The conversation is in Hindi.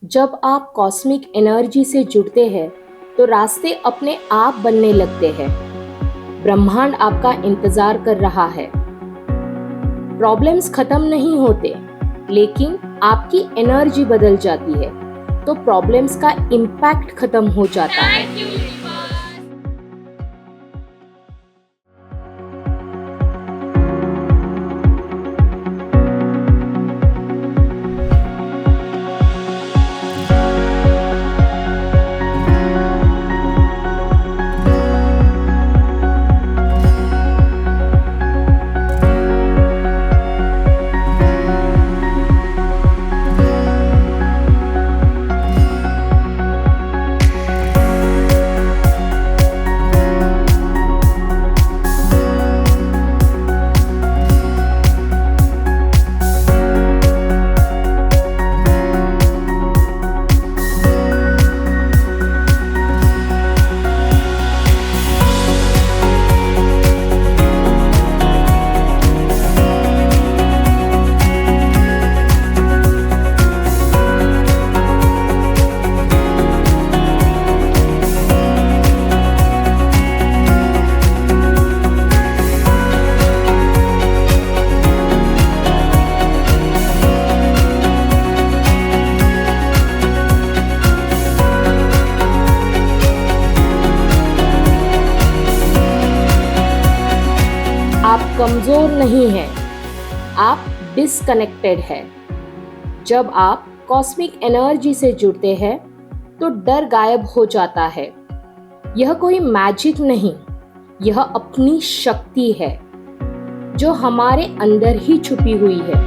जब आप कॉस्मिक एनर्जी से जुड़ते हैं तो रास्ते अपने आप बनने लगते हैं। ब्रह्मांड आपका इंतजार कर रहा है। प्रॉब्लम्स खत्म नहीं होते, लेकिन आपकी एनर्जी बदल जाती है तो प्रॉब्लम्स का इम्पैक्ट खत्म हो जाता है। आप कमजोर नहीं हैं, आप डिसकनेक्टेड हैं। जब आप कॉस्मिक एनर्जी से जुड़ते हैं तो डर गायब हो जाता है। यह कोई मैजिक नहीं, यह अपनी शक्ति है जो हमारे अंदर ही छुपी हुई है।